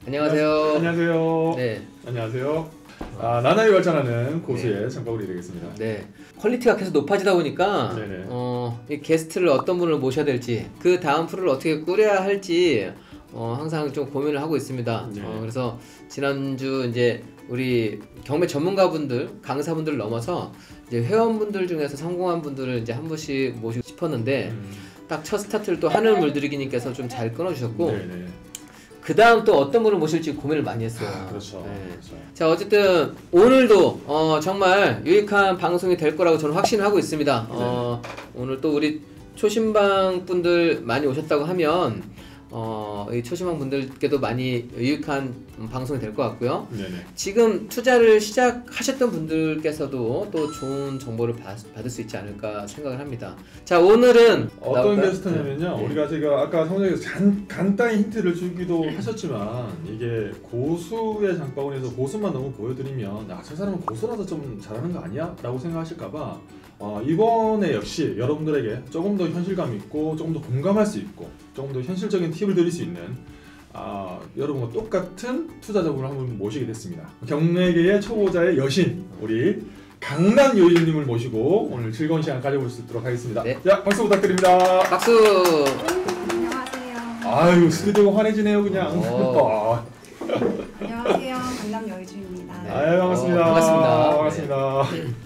안녕하세요. 안녕하세요. 네. 안녕하세요. 나날이 발전하는 고수의 장바구니 되겠습니다. 네. 퀄리티가 계속 높아지다 보니까 이 게스트를 어떤 분을 모셔야 될지, 그 다음 프로를 어떻게 꾸려야 할지 항상 좀 고민을 하고 있습니다. 그래서 지난주 이제 우리 경매 전문가분들, 강사분들 넘어서 이제 회원분들 중에서 성공한 분들을 이제 한 분씩 모시고 싶었는데 딱 첫 스타트를 또 하늘 물들이기님께서 좀 잘 끊어주셨고, 그 다음 또 어떤 분을 모실지 고민을 많이 했어요. 그렇죠. 네. 그렇죠. 자, 어쨌든 오늘도 정말 유익한 방송이 될 거라고 저는 확신을 하고 있습니다. 오늘 또 우리 초심방 분들 많이 오셨다고 하면 이 초심방 분들께도 많이 유익한 방송이 될 것 같고요. 지금 투자를 시작하셨던 분들께서도 또 좋은 정보를 받을 수 있지 않을까 생각을 합니다. 자, 오늘은 어떤 게스트냐면요. 우리가 제가 아까 성장에서 간단히 힌트를 주기도 하셨지만, 이게 고수의 장바구니에서 고수만 너무 보여드리면 저 사람은 고수라서 좀 잘하는 거 아니야? 라고 생각하실까봐 이번에 역시 여러분들에게 조금 더 현실감 있고 조금 더 공감할 수 있고 조금 더 현실적인 팁을 드릴 수 있는 여러분과 똑같은 투자자분을 한 분 모시게 됐습니다. 경매계의 초보자의 여신, 우리 강남 여유님을 모시고 오늘 즐거운 시간 가져볼 수 있도록 하겠습니다. 네. 자, 박수 부탁드립니다. 박수! 안녕하세요. 아유, 스튜디오가 환해지네요, 그냥. 안녕하세요. 강남 여의주입니다. 네. 아유, 반갑습니다. 반갑습니다. 반갑습니다.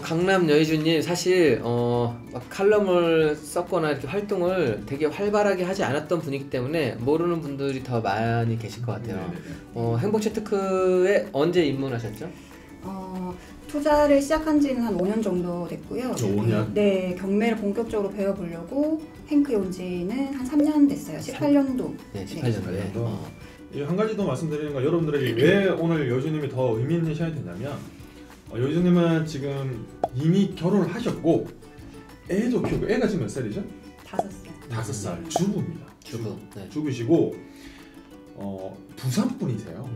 강남 여의주님 사실 막 칼럼을 썼거나 이렇게 활동을 되게 활발하게 하지 않았던 분이기 때문에 모르는 분들이 더 많이 계실 것 같아요. 행복채트크에 언제 입문하셨죠? 투자를 시작한 지는 한 5년 정도 됐고요. 5년? 네, 경매를 본격적으로 배워보려고 행크에 온 지는 한 3년 됐어요. 18년도. 네, 18년도에. 한 가지 더 말씀드리는 건, 여러분들에게 왜 오늘 여주님이 더 의미 있는 시간이 됐냐면, 여주님은 지금 이미 결혼을 하셨고 애도 키우고, 애가 지금 몇 살이죠? 5살. 5살. 주부입니다. 주부. 네. 주부시고 부산 분이세요.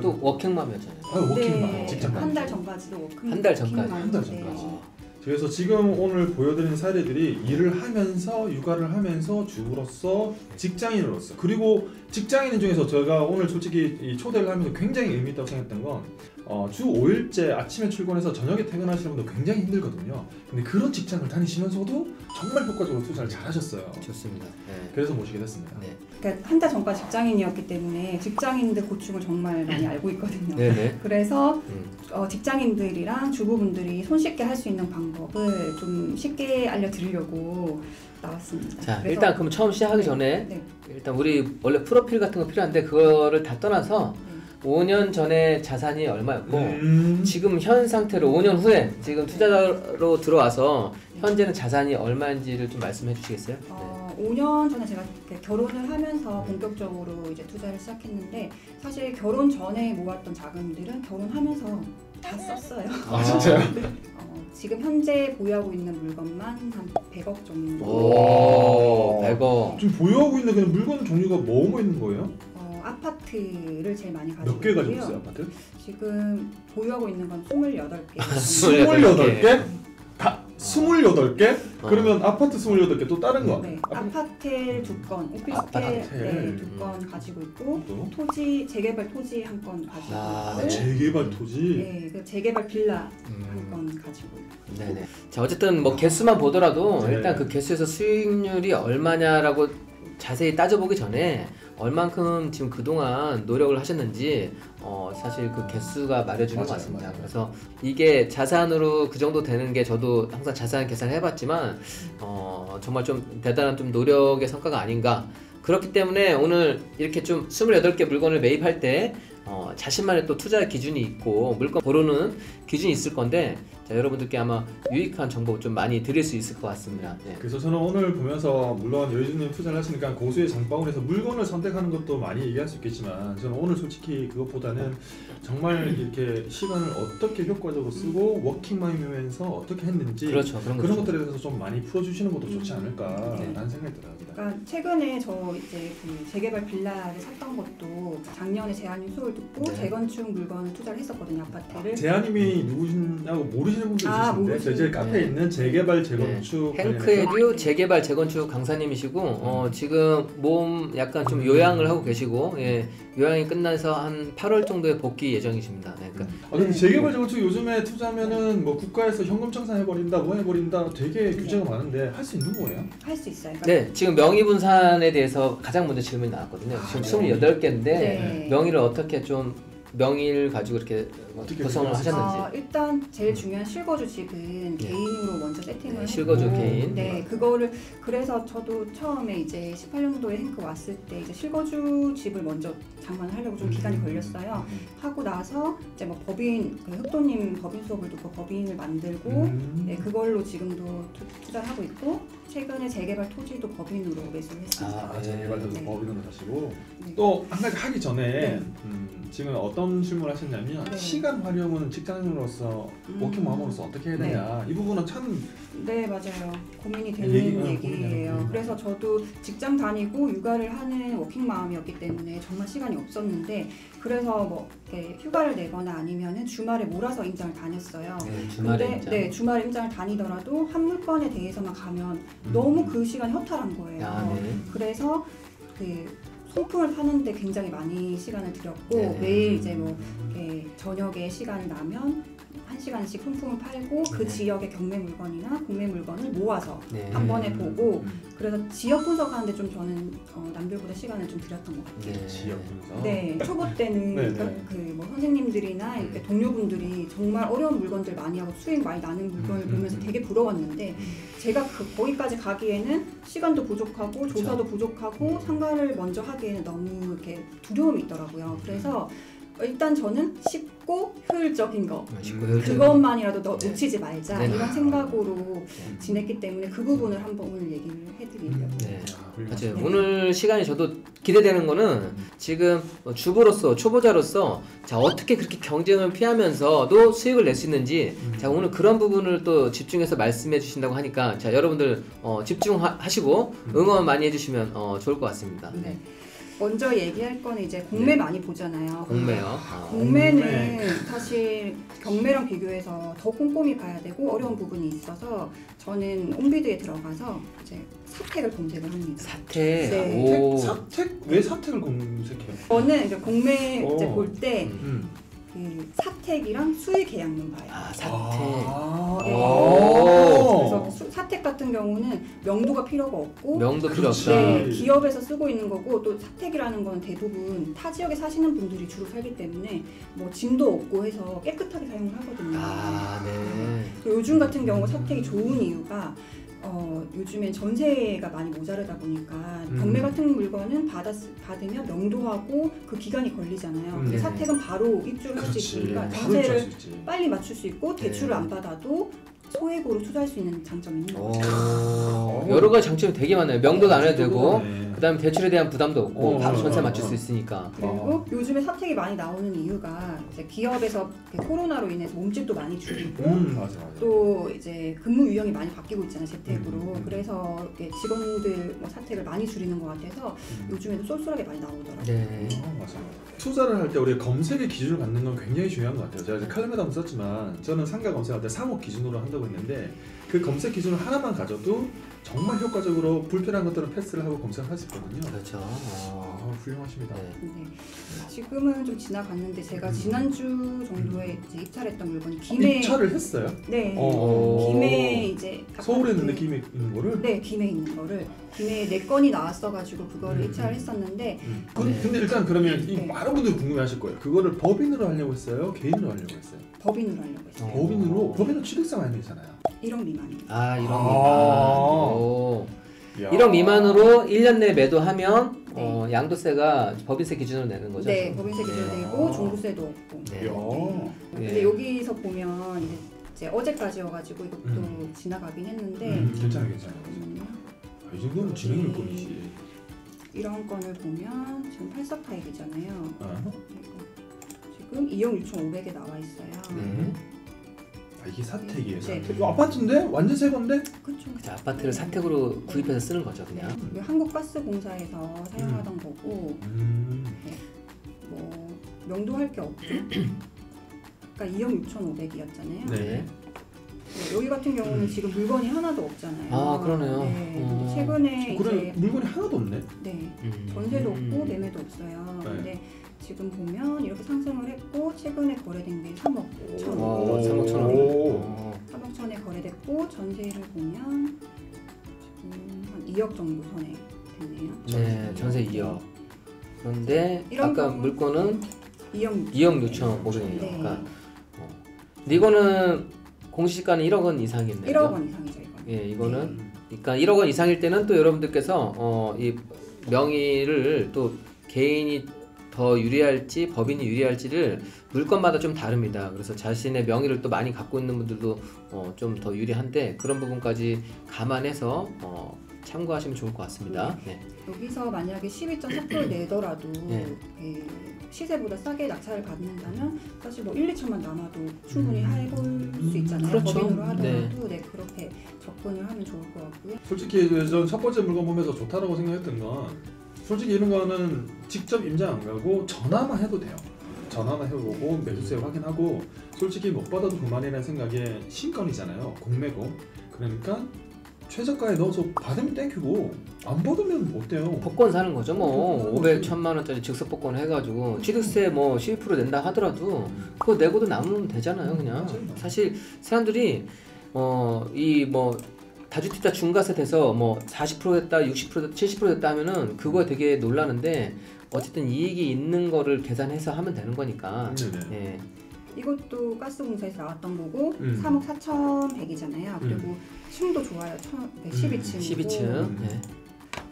또 워킹맘이었잖아요. 워킹맘. 네, 직장 한 달 전까지도 한 달 전까지. 한 달 전까지. 그래서 지금 오늘 보여드린 사례들이 일을 하면서, 육아를 하면서, 주부로서, 직장인으로서, 그리고 직장인 중에서 제가 오늘 솔직히 이 초대를 하면서 굉장히 의미 있다고 생각했던 건, 주 5일째 아침에 출근해서 저녁에 퇴근하시는 분들 굉장히 힘들거든요. 근데 그런 직장을 다니시면서도 정말 효과적으로 투자를 잘 하셨어요. 좋습니다. 네. 그래서 모시게 됐습니다. 네. 그러니까 한 달 전까지 직장인이었기 때문에 직장인들 고충을 정말 많이 알고 있거든요. 네네. 그래서 직장인들이랑 주부분들이 손쉽게 할 수 있는 방법을 좀 쉽게 알려드리려고 나왔습니다. 자, 일단 그럼 처음 시작하기 전에 일단 우리 원래 프로필 같은 거 필요한데 그거를 다 떠나서 5년 전에 자산이 얼마였고 지금 현 상태로 5년 후에 지금 투자자로 들어와서 현재는 자산이 얼마인지를 좀 말씀해 주시겠어요? 5년 전에 제가 결혼을 하면서 본격적으로 이제 투자를 시작했는데, 사실 결혼 전에 모았던 자금들은 결혼하면서 다 썼어요. 진짜요? 지금 현재 보유하고 있는 물건만 한 100억 정도. 오, 100억. 지금 보유하고 있는 그냥 물건 종류가 뭐 있는 거예요? 아파트를 제일 많이 가지고 몇 개 가지고 있어요, 아파트? 지금 보유하고 있는 건 28개. 28개? 다 28개? 그러면 아파트 28개, 또 다른 거? 네, 아파트 2건, 오피스텔 2건 가지고 있고, 토지, 재개발 토지 1건 가지고 있고, 재개발 토지? 네, 그 재개발 빌라 1건 가지고 있고. 네네. 자, 어쨌든 뭐 개수만 보더라도 일단 그 개수에서 수익률이 얼마냐라고 자세히 따져보기 전에 얼만큼 지금 그동안 노력을 하셨는지 사실 그 개수가 말해주는 것 같습니다. 그래서 이게 자산으로 그 정도 되는 게, 저도 항상 자산 계산을 해봤지만 정말 좀 대단한 좀 노력의 성과가 아닌가. 그렇기 때문에 오늘 이렇게 좀 28개 물건을 매입할 때 자신만의 또 투자 기준이 있고 물건 고르는 기준이 있을 건데, 자, 여러분들께 아마 유익한 정보 좀 많이 드릴 수 있을 것 같습니다. 네. 그래서 저는 오늘 보면서, 물론 여유주님 투자를 하시니까 고수의 장바구니에서 물건을 선택하는 것도 많이 얘기할 수 있겠지만, 저는 오늘 솔직히 그것보다는 정말 이렇게 시간을 어떻게 효과적으로 쓰고 워킹맘이면서 어떻게 했는지, 그렇죠, 그런 것들에 대해서 좀 많이 풀어주시는 것도 좋지 않을까라는 생각이 들어요. 그러니까 최근에 저 이제 그 재개발 빌라를 샀던 것도 작년에 제안님 수업을 듣고 재건축 물건을 투자를 했었거든요, 아파트를. 제아님이 누구시냐고 모르시는 모르시는 분도 있으신데 저희 제 카페에 네. 있는 재개발 재건축 행크에듀 재개발 재건축 강사님이시고 지금 몸 약간 좀 요양을 하고 계시고 요양이 끝나서 한 8월 정도에 복귀 예정이십니다. 네, 그러니까 근데 재개발 재건축 요즘에 투자하면은 뭐 국가에서 현금 청산해버린다 뭐 해버린다 되게 규제가 많은데 할 수 있는 거예요? 할 수 있어요. 그러니까 네, 지금 명의분산에 대해서 가장 먼저 질문이 나왔거든요. 지금 28개인데 네. 명의를 어떻게 좀 명의를 가지고 이렇게 구성을 하셨는지. 일단 제일 중요한 실거주 집은 개인으로 먼저 세팅을 했고 실거주 개인. 네, 그거를 그래서 저도 처음에 이제 18년도에 행크 왔을 때 이제 실거주 집을 먼저 장만을 하려고 좀 기간이 걸렸어요. 하고 나서 이제 뭐 법인 그 흑도님 법인 수업을 듣고 법인을 만들고 네, 그걸로 지금도 투자를 하고 있고 최근에 재개발 토지도 법인으로 매수를 했습니다. 재개발도 네. 법인으로 하시고 네. 또 한 가지 하기 전에 네. 지금 어떤 질문을 하셨냐면 네. 시간 활용은 직장인으로서 워킹맘으로서 어떻게 해야 되냐 이 부분은 참 네, 맞아요. 고민이 되는 얘기예요. 얘기예요. 그래서 저도 직장 다니고 육아를 하는 워킹맘이었기 때문에 정말 시간이 없었는데 그래서 뭐 이렇게 휴가를 내거나 아니면은 주말에 몰아서 임장을 다녔어요. 네, 주말에 임장. 네, 주말에 임장을 다니더라도 한 물건에 대해서만 가면 너무 그 시간이 허탈한 거예요. 네. 그래서 그 소품을 파는데 굉장히 많이 시간을 들였고 네. 매일 이제 뭐 이렇게 저녁에 시간이 나면 1시간씩 소품을 팔고 그 네. 지역의 경매 물건이나 국내 물건을 모아서 네. 한 번에 보고 그래서 지역 분석하는데 좀 저는 남들보다 시간을 좀 들였던 것 같아요. 네. 지역 분석. 네, 초보 때는 네, 그러니까 그 뭐 선생님들이나 이렇게 동료분들이 정말 어려운 물건들 많이 하고 수익 많이 나는 물건을 보면서 되게 부러웠는데 제가 거기까지 가기에는 시간도 부족하고 조사도 부족하고 상가를 먼저 하기에는 너무 이렇게 두려움이 있더라고요. 그래서 일단 저는 쉽고 효율적인 거 그것만이라도 놓치지 말자 네. 이런 생각으로 지냈기 때문에 그 부분을 한번 오늘 얘기를 해드리려고. 네. 맞아요. 네. 오늘 시간이 저도 기대되는 거는 지금 주부로서 초보자로서 자 어떻게 그렇게 경쟁을 피하면서도 수익을 낼 수 있는지 자 오늘 그런 부분을 또 집중해서 말씀해 주신다고 하니까 자 여러분들 집중하시고 응원 많이 해주시면 좋을 것 같습니다. 네. 먼저 얘기할 거는 이제 공매 많이 보잖아요. 공매요. 공매는 사실 경매랑 비교해서 더 꼼꼼히 봐야 되고 어려운 부분이 있어서 저는 온비드에 들어가서 이제 사택을 검색을 합니다. 사택. 네. 오. 사택? 왜 사택을 검색해요? 저는 이제 공매 이제 볼 때 음. 사택이랑 수의 계약만 봐요. 아 사택. 네. 오. 그래서 사택 같은 경우는 명도가 필요가 없고 명도 필요 그렇지. 없다. 네, 기업에서 쓰고 있는 거고 또 사택이라는 건 대부분 타 지역에 사시는 분들이 주로 살기 때문에 뭐 짐도 없고 해서 깨끗하게 사용을 하거든요. 아 네. 그리고 요즘 같은 경우 사택이 좋은 이유가 요즘엔 전세가 많이 모자르다 보니까 경매 같은 물건은 받으면 명도하고 그 기간이 걸리잖아요. 근데 네. 사택은 바로 입주를 할 수 있으니까 바로 전세를 입주할 수 있지. 빨리 맞출 수 있고 대출을 네. 안 받아도 소액으로 투자할 수 있는 장점이 있는 거죠. 여러 가지 장점이 되게 많아요. 명도도 안 해도 되고 네. 그다음에 대출에 대한 부담도 없고 바로 전세 맞출 어. 수 있으니까. 그리고 요즘에 사택이 많이 나오는 이유가 이제 기업에서 코로나로 인해서 몸집도 많이 줄이고 맞아. 또 이제 근무 유형이 많이 바뀌고 있잖아요, 재택으로. 그래서 이렇게 직원들 뭐 사택을 많이 줄이는 것 같아서 요즘에도 쏠쏠하게 많이 나오더라고요. 네. 맞아. 투자를 할 때 우리 검색의 기준을 갖는 건 굉장히 중요한 것 같아요. 제가 이제 칼럼에도 한번 썼지만 저는 상가 검색할 때 3억 기준으로 한다고 했는데 그 검색 기준을 하나만 가져도 정말 효과적으로 불필요한 것들은 패스를 하고 검색을 할 수 있거든요. 그렇죠. 훌륭하십니다. 네. 네. 지금은 좀 지나갔는데 제가 지난주 정도에 이제 입찰했던 물건이 김해. 입찰을 했어요? 네. 오. 김해 이제 서울에 있는 아파트. 느낌이 있는 거를? 네, 김해에 있는 거를 김해에 4건이 나왔어가지고 그거를 입찰을 했었는데 근데 일단 그러면 이 네. 많은 분들이 궁금해하실 거예요. 그거를 법인으로 하려고 했어요? 개인으로 하려고 했어요? 법인으로 하려고 했어요. 법인으로? 법인은 취득세 많이 내잖아요. 1억 미만입니다. 아 1억 아. 미만. 오. 이야. 1억 미만으로 1년 내에 매도하면 네. 양도세가 법인세 기준으로 내는 거죠? 네, 법인세 기준 네. 내고 종부세도 없고. 네. 이야. 근데 여기서 보면 이제 어제까지여가지고 이것도 지나가긴 했는데 괜찮아요. 잠시만요. 이 정도면 진행 물건이지. 이런 건을 보면 지금 84 타입이잖아요. 어? 지금 2억 6,500에 나와 있어요. 네. 아, 이게 사택이에요. 네. 사택. 이거 아파트인데? 완전 새 건데? 그렇죠. 그쵸, 아파트를 사택으로 구입해서 쓰는 거죠 그냥. 이거 한국가스공사에서 사용하던 거고 뭐 명도할 게 없죠. 그러니까 2억 6,500이었잖아요. 네. 그렇죠. 여기 같은 경우는 지금 물건이 하나도 없잖아요. 아, 그러네요. 네. 근데 최근에 그래 이제 물건이 하나도 없네. 네. 전세도 없고 매매도 없어요. 네. 근데 지금 보면 이렇게 상승을 했고 최근에 거래된 게 3억 1천 와, 3억 1천 오. 원. 3억 천에 거래됐고 전세를 보면 지금 한 2억 정도 선에 됐네요. 네, 전세 2억. 그런데 이런 아까 경우- 물건은 2억 2억 6천 5백이네요. 네. 그러니까 근데 이거는 공시지가는 1억 원 이상이겠네요. 1억 원 이상이죠 이거. 예, 이거는 그러니까 1억 원 이상일 때는 또 여러분들께서 이 명의를 또 개인이 더 유리할지 법인이 유리할지를 물건마다 좀 다릅니다. 그래서 자신의 명의를 또 많이 갖고 있는 분들도 좀 더 유리한데 그런 부분까지 감안해서 참고하시면 좋을 것 같습니다. 네. 여기서 만약에 12.4% 내더라도 네. 시세보다 싸게 낙찰을 받는다면 사실 뭐 1, 2천만 남아도 충분히 해볼 수 있잖아요. 그렇죠. 법인으로 하더라도 네, 그렇게 접근을 하면 좋을 것 같고요. 솔직히 전 첫 번째 물건 보면서 좋다라고 생각했던 건 솔직히 이런 거는 직접 임장 안 가고 전화만 해도 돼요. 전화만 해보고 매수세 확인하고 솔직히 못 받아도 그만이라는 생각에 신건이잖아요. 공매고. 그러니까 최저가에 넣어서 받으면 땡큐고 안 받으면 어때요? 복권 사는 거죠. 뭐 복권 500, 1000만 원짜리 즉석 복권 해가지고 취득세 뭐 12% 낸다 하더라도 그거 내고도 남으면 되잖아요. 그냥 맞아요. 사실 사람들이 이 뭐 다주택자 중과세 돼서 뭐 40% 됐다, 60% 됐다, 70% 됐다 하면은 그거에 되게 놀라는데 어쨌든 이익이 있는 거를 계산해서 하면 되는 거니까. 네네. 예. 이것도 가스공사에서 나왔던 거고 3억 4,100이잖아요. 그리고 층도 좋아요. 12층이고 12층. 예.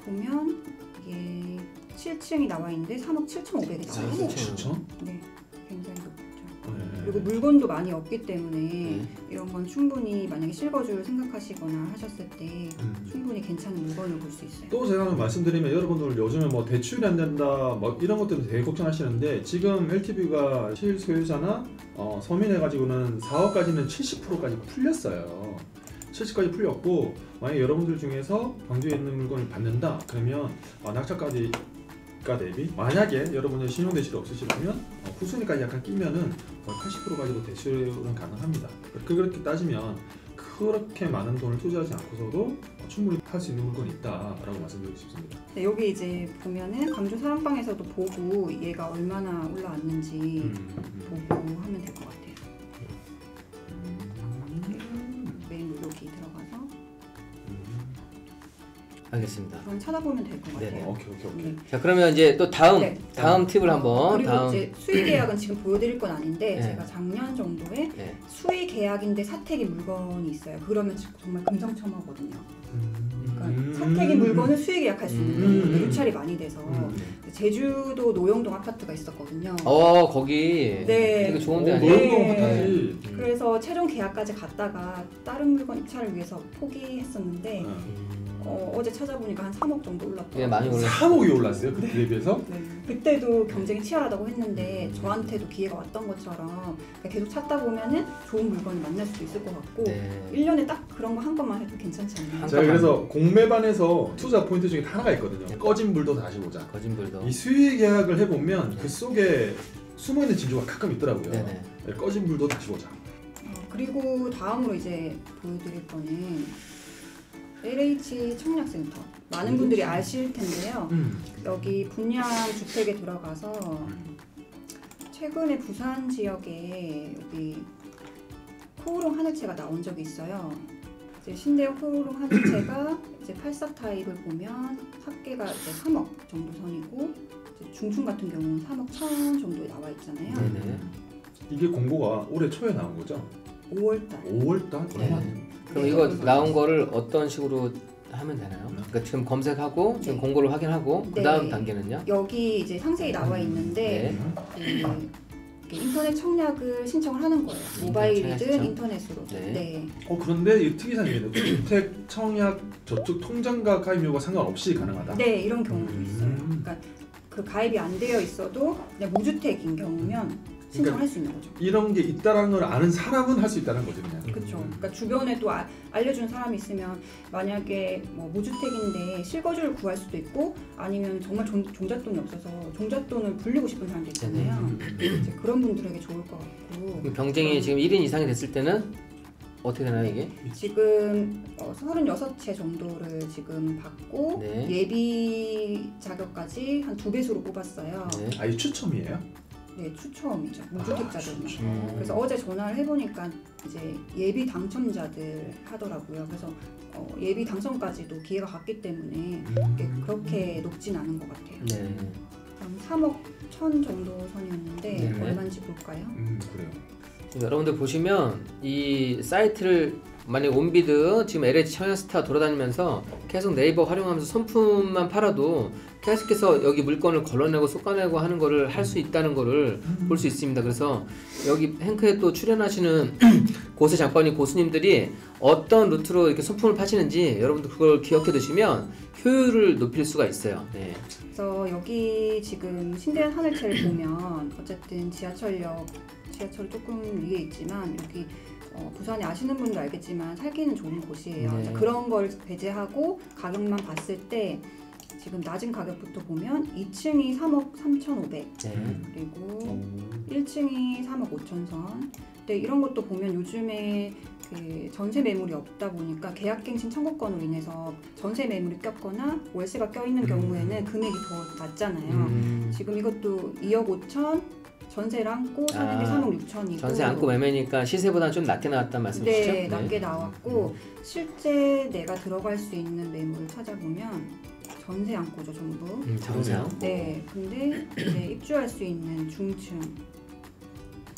보면 이게 7층이 나와 있는데 3억 7,500이 나와요. 3억 7천? 네, 굉장히 높죠. 네. 그리고 물건도 많이 없기 때문에 네. 이런 건 충분히 만약에 실거주를 생각하시거나 하셨을 때 음. 충분히 괜찮은 물건을 볼 수 있어요. 또 제가 말씀드리면 여러분들 요즘에 뭐 대출이 안 된다 뭐 이런 것들도 되게 걱정하시는데 지금 LTV가 실소유자나 서민해가지고는 4억까지는 70%까지 풀렸어요. 70까지 풀렸고 만약 여러분들 중에서 광주에 있는 물건을 받는다 그러면 낙찰까지 가 대비 만약에 여러분의 신용 대출이 없으시다면 후순위까지 약간 끼면은 80%까지도 대출은 가능합니다. 그렇게 따지면 그렇게 많은 돈을 투자하지 않고서도 충분히 할 수 있는 물건이 있다라고 말씀드리고 싶습니다. 네, 여기 이제 보면은 광주 사랑방에서도 보고 얘가 얼마나 올라왔는지 보고 하면 될 것 같아요. 메인 여기 들어가서 알겠습니다. 그럼 찾아보면 될 것 네네. 같아요. 오케이. 네. 자, 그러면 이제 또 다음 네. 팁을 한번 그리고 다음 이제 수의 계약은 지금 보여드릴 건 아닌데 네. 제가 작년 정도에 네. 수의 계약인데 사택이 물건이 있어요. 그러면 정말 금상첨화거든요. 그러니까 사택이 물건을 수의 계약할 수 있는 거예요. 유찰이 많이 돼서 제주도 노영동 아파트가 있었거든요. 거기 네. 되게 좋은데 네. 아니에요? 노영동 하다지. 그래서 최종 계약까지 갔다가 다른 물건 입찰을 위해서 포기했었는데 어제 찾아보니까 한 3억 정도 올랐더라고요. 예, 많이 올랐어요. 3억이 올랐어요? 그때 비해서? 네. 그때도 경쟁이 치열하다고 했는데 저한테도 기회가 왔던 것처럼 계속 찾다 보면은 좋은 물건을 만날 수도 있을 것 같고 네. 1년에 딱 그런 거 한 것만 해도 괜찮지 않나요? 제가 그래서 공매반에서 투자 포인트 중에 하나가 있거든요. 꺼진 불도 다시 보자. 거짓말도. 이 수의 계약을 해보면 그 속에 숨어있는 진주가 가끔 있더라고요. 네네. 꺼진 불도 다시 보자. 그리고 다음으로 이제 보여드릴 거는 LH 청약센터. 많은 분들이 아실 텐데요. 여기 분양 주택에 들어가서 최근에 부산 지역에 여기 코오롱 하늘채가 나온 적이 있어요. 이제 신대역 코오롱 하늘채가 이제 84 타입을 보면 합계가 이제 3억 정도 선이고 이제 중춘 같은 경우는 3억 1천 정도에 나와 있잖아요. 네네. 이게 공고가 올해 초에 나온 거죠? 5월달. 5월달? 네. 얼마 안 됐네. 그럼 이거 나온 거를 어떤 식으로 하면 되나요? 그러니까 지금 검색하고 지금 네. 공고를 확인하고 그 네. 다음 단계는요? 여기 이제 상세히 나와 있는데 그 인터넷 청약을 신청을 하는 거예요. 청약 모바일이든 신청? 인터넷으로. 네. 네. 그런데 이 특이사항이 있는데 주택 청약 저축 통장과 가입료가 상관없이 가능하다? 네, 이런 경우도 있어요. 음. 그러니까 그 가입이 안 되어 있어도 그냥 무주택인 경우면 신청할 수 있는 거죠. 이런 게 있다는 걸 아는 사람은 할 수 있다는 거죠 그냥. 그렇죠. 그러니까 주변에 또 알려준 사람이 있으면 만약에 뭐 무주택인데 실거주를 구할 수도 있고 아니면 정말 종잣돈이 없어서 종잣돈을 불리고 싶은 사람도 있잖아요. 이제 그런 분들에게 좋을 것 같고. 그럼 경쟁이 지금 1인 이상이 됐을 때는 어떻게 되나요 이게? 지금 36채 정도를 지금 받고 네. 예비 자격까지 한 2배수로 뽑았어요. 네. 아, 이 추첨이에요? 네, 추첨이죠. 무주택자들만. 그래서 음. 어제 전화를 해보니까 이제 예비 당첨자들 하더라고요. 그래서 예비 당첨까지도 기회가 갔기 때문에 그렇게 높진 않은 것 같아요. 네. 그럼 3억 1천 정도 선이었는데 네. 얼마인지 볼까요? 그래요. 여러분들 보시면 이 사이트를 만약 온비드 지금 LH 청약스타 돌아다니면서 계속 네이버 활용하면서 손품만 팔아도 계속해서 여기 물건을 걸러내고 솎아내고 하는 거를 할 수 있다는 거를 볼 수 있습니다. 그래서 여기 행크에 또 출연하시는 고세 장바구니 고수님들이 어떤 루트로 이렇게 손품을 파시는지 여러분들 그걸 기억해 두시면 효율을 높일 수가 있어요. 네. 그래서 여기 지금 신대한 하늘채를 보면 어쨌든 지하철이 조금 위에 있지만 여기 부산에 아시는 분도 알겠지만 살기는 좋은 곳이에요. 네. 그런 걸 배제하고 가격만 봤을 때 지금 낮은 가격부터 보면 2층이 3억 3,500 네. 그리고 1층이 3억 5천 선. 근데 이런 것도 보면 요즘에 그 전세 매물이 없다 보니까 계약갱신 청구권으로 인해서 전세 매물이 꼈거나 월세가 껴있는 경우에는 금액이 더 낮잖아요. 지금 이것도 2억 5천 전세를 안고 사는 게 3억 6천이고 전세 안고 매매니까 시세보다는 좀 낮게 나왔다는 말씀이시죠? 네, 낮게 나왔고 실제 내가 들어갈 수 있는 매물을 찾아보면 전세 안고죠 전부. 전세요? 네, 근데 이제 입주할 수 있는 중층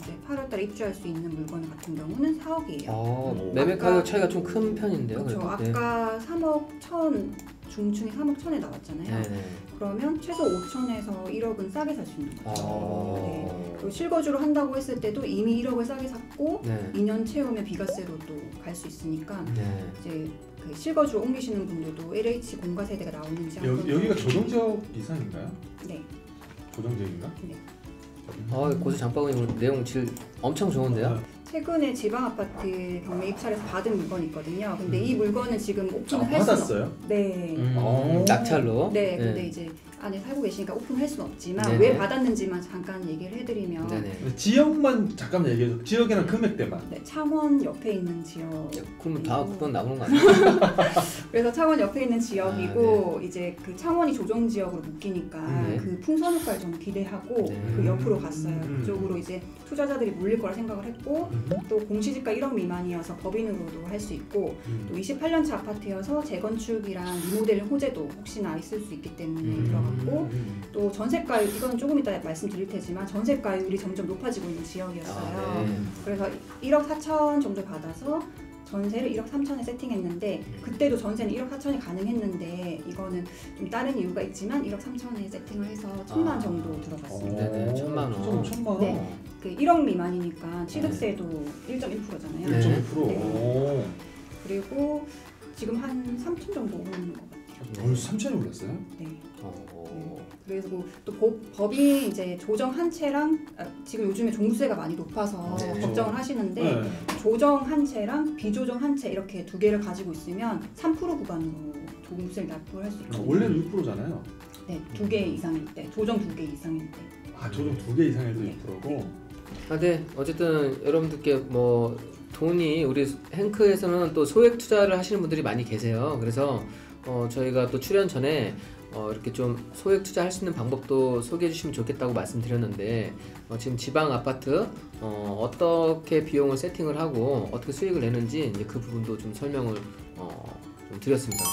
이제 8월달에 입주할 수 있는 물건 같은 경우는 4억이에요. 매매 가격 차이가 좀 큰 편인데요. 그렇죠. 그래도? 아까 3억 1천 중층이 3억 1천에 나왔잖아요. 네. 네. 그러면 최소 5천에서 1억은 싸게 살 수 있는 거죠. 네. 아. 그리고 실거주로 한다고 했을 때도 이미 1억을 싸게 샀고 네. 2년 채우면 비과세로 또 갈 수 있으니까 네. 이제 그 실거주로 옮기시는 분들도 LH 공과 세대가 나오는지 한번 여기가 조정지역 이상인가요? 네. 조정지역인가? 고세 장바구니 오늘 내용 질 엄청 좋은데요? 최근에 지방 아파트 경매 입찰에서 받은 물건이 있거든요. 근데 이 물건은 지금 오픈을 할 수는 받았어요? 네. 낙찰로? 네, 근데 이제 안에 살고 계시니까 오픈할 수는 없지만 네네. 왜 받았는지만 잠깐 얘기를 해드리면 네네. 지역만 잠깐 얘기해줘. 지역이랑 금액대만. 네, 창원 옆에 있는 지역. 그러면 다 그건 나오는 거 아니에요? 그래서 창원 옆에 있는 지역이고 이제 그 창원이 조정 지역으로 묶이니까 네. 그 풍선 효과를 좀 기대하고 네. 그 옆으로 갔어요. 그쪽으로 이제 투자자들이 몰릴 거라 생각을 했고 또 공시지가 1억 미만이어서 법인으로도 할 수 있고 또 28년차 아파트여서 재건축이랑 리모델링 호재도 혹시나 있을 수 있기 때문에 들어갔고 또 전세가율 이건 조금 이따 말씀드릴 테지만 전세가율이 점점 높아지고 있는 지역이었어요. 네. 그래서 1억 4천 정도 받아서 전세를 1억 3천에 세팅했는데 그때도 전세는 1억 4천이 가능했는데 이거는 좀 다른 이유가 있지만 1억 3천에 세팅을 해서 1,000만 정도 들어갔습니다. 네네, 1,000만 원. 1,000만 원. 네. 그 1억 미만이니까 취득세도 1.1%잖아요. 네. 1.1%. 네. 그리고 지금 한 3천 정도 오르는 것 같아요. 벌써 3천이 올랐어요? 네. 어. 그리고 또 법이 이제 조정 한 채랑 지금 요즘에 종부세가 많이 높아서 네. 걱정을 하시는데 네. 조정 한 채랑 비조정 한 채 이렇게 두 개를 가지고 있으면 3% 구간으로 종부세를 납부할 수 있거든요. 원래는 6%잖아요. 네, 2개 이상일 때, 조정 2개 이상일 때. 아, 조정 2개 이상에도 네. 6%고. 네. 어쨌든 여러분들께 뭐 돈이 우리 행크에서는 또 소액 투자를 하시는 분들이 많이 계세요. 그래서 저희가 또 출연 전에 이렇게 좀 소액 투자할 수 있는 방법도 소개해 주시면 좋겠다고 말씀드렸는데 지금 지방 아파트 어떻게 비용을 세팅을 하고 어떻게 수익을 내는지 이제 그 부분도 좀 설명을 좀 드렸습니다.